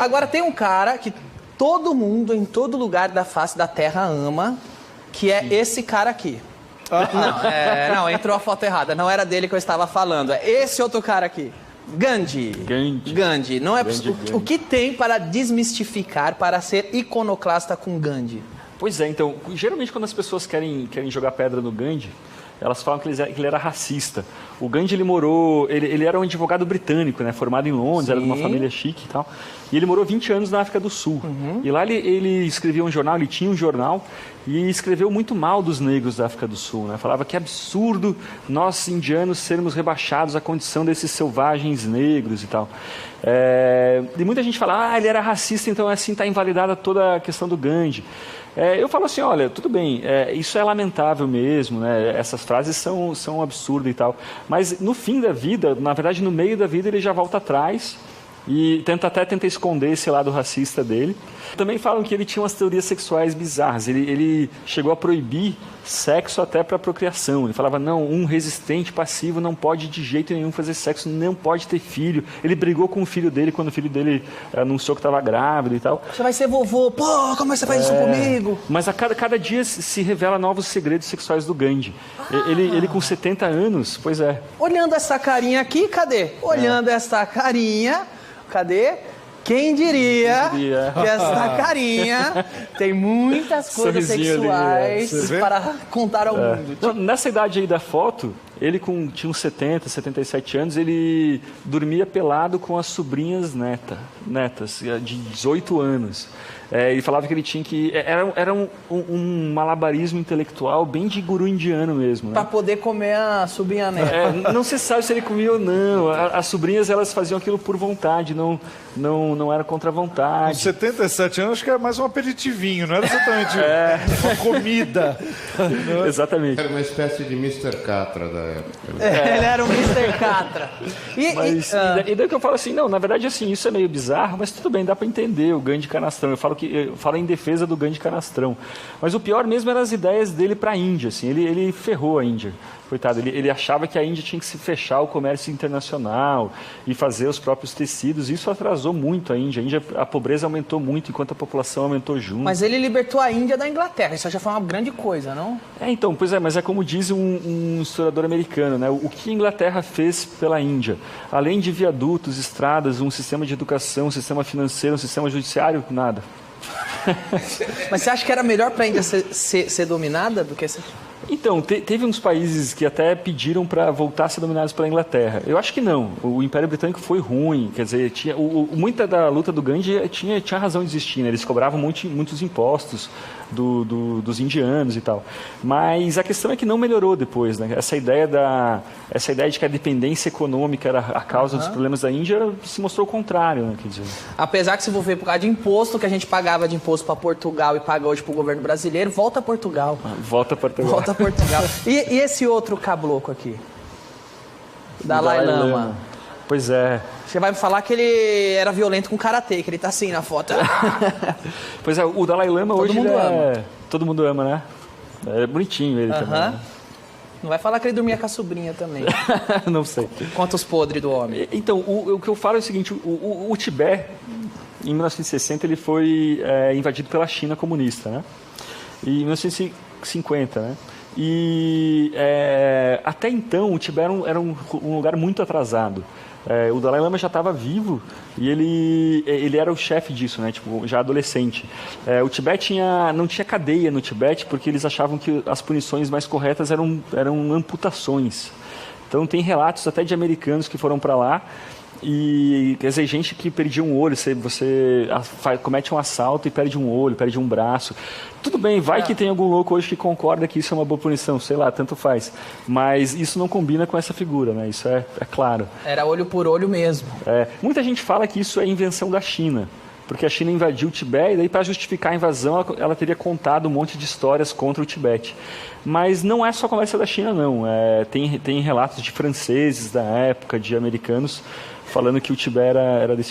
Agora tem um cara que todo mundo, em todo lugar da face da Terra ama, que é esse cara aqui. Não, entrou a foto errada. Não era dele que eu estava falando. É esse outro cara aqui. Gandhi. Não é o que tem para desmistificar, para ser iconoclasta com Gandhi? Pois é, então, geralmente quando as pessoas querem jogar pedra no Gandhi, elas falam que ele era racista. O Gandhi, ele era um advogado britânico, né, formado em Londres, era de uma família chique e tal. E ele morou 20 anos na África do Sul. E lá ele escrevia um jornal, ele tinha um jornal, e escreveu muito mal dos negros da África do Sul, né? Falava que é absurdo nós, indianos, sermos rebaixados à condição desses selvagens negros e tal. E muita gente fala, ele era racista, então assim está invalidada toda a questão do Gandhi. Eu falo assim, olha, tudo bem, isso é lamentável mesmo, né? Essas frases são absurdas e tal, mas no fim da vida, na verdade no meio da vida, ele já volta atrás e tenta esconder esse lado racista dele. Também falam que ele tinha umas teorias sexuais bizarras, ele chegou a proibir sexo até para procriação. Ele falava, não, um resistente passivo não pode de jeito nenhum fazer sexo, não pode ter filho. Ele brigou com o filho dele quando o filho dele anunciou que estava grávido e tal. Você vai ser vovô, pô, como é que você faz isso comigo? Mas a cada dia se revela novos segredos sexuais do Gandhi. Ele com 70 anos, pois é. Olhando essa carinha aqui, cadê? Olhando essa carinha, cadê? Quem diria que essa carinha tem muitas coisas sexuais para contar ao mundo. Então, nessa idade aí da foto, ele tinha uns 70, 77 anos, ele dormia pelado com as sobrinhas netas de 18 anos. Ele falava que ele tinha que... Era um malabarismo intelectual bem de guru indiano mesmo. Né? Para poder comer a sobrinha neta. Não se sabe se ele comia ou não. As sobrinhas, elas faziam aquilo por vontade, não era contra a vontade. Com 77 anos, acho que era mais um aperitivinho, não era exatamente uma comida. Exatamente. Era uma espécie de Mr. Catra da época. Ele era o Mr. Catra. E daí que eu falo assim, não, na verdade, assim, isso é meio bizarro, mas tudo bem, dá para entender o Gandhi canastrão. Eu falo em defesa do Gandhi canastrão. Mas o pior mesmo eram as ideias dele para a Índia. Assim, ele ferrou a Índia. Coitado, ele achava que a Índia tinha que se fechar o comércio internacional e fazer os próprios tecidos. Isso atrasou muito a Índia. A pobreza aumentou muito enquanto a população aumentou junto. Mas ele libertou a Índia da Inglaterra. Isso já foi uma grande coisa, não? Então, pois é, mas é como diz um historiador americano, né? O que a Inglaterra fez pela Índia? Além de viadutos, estradas, um sistema de educação, um sistema financeiro, um sistema judiciário, nada. Mas você acha que era melhor para a Índia ser dominada do que ser... Então, teve uns países que até pediram para voltar a ser dominados pela Inglaterra. Eu acho que não. O Império Britânico foi ruim. Quer dizer, muita da luta do Gandhi tinha razão de existir. Né? Eles cobravam muitos impostos dos indianos e tal. Mas a questão é que não melhorou depois. Né? Essa ideia de que a dependência econômica era a causa dos problemas da Índia se mostrou o contrário. Né? Quer dizer. Apesar que se for ver por causa de imposto, que a gente pagava de imposto para Portugal e paga hoje para o governo brasileiro, volta a Portugal. Volta a Portugal. E esse outro cabloco aqui? Dalai Lama. Pois é. Você vai me falar que ele era violento com karatê, que ele tá assim na foto. Pois é, o Dalai Lama Todo hoje mundo ama. Todo mundo ama, né? É bonitinho ele também. Né? Não vai falar que ele dormia com a sobrinha também. Não sei. Conta os podres do homem. Então, o que eu falo é o seguinte, o Tibete, em 1960, ele foi invadido pela China comunista, né? E em 1950, né? E até então o Tibete era um lugar muito atrasado. O Dalai Lama já estava vivo e ele era o chefe disso, né? Tipo, já adolescente. O Tibete não tinha cadeia no Tibete porque eles achavam que as punições mais corretas eram amputações. Então tem relatos até de americanos que foram para lá e, quer dizer, gente que perdia um olho, você comete um assalto e perde um olho, perde um braço. Tudo bem, vai que tem algum louco hoje que concorda que isso é uma boa punição, sei lá, tanto faz. Mas isso não combina com essa figura, né? Isso é claro. Era olho por olho mesmo. Muita gente fala que isso é invenção da China, porque a China invadiu o Tibete e daí para justificar a invasão ela teria contado um monte de histórias contra o Tibete. Mas não é só conversa da China, não. Tem relatos de franceses da época, de americanos, falando que o Tibete era desse jeito.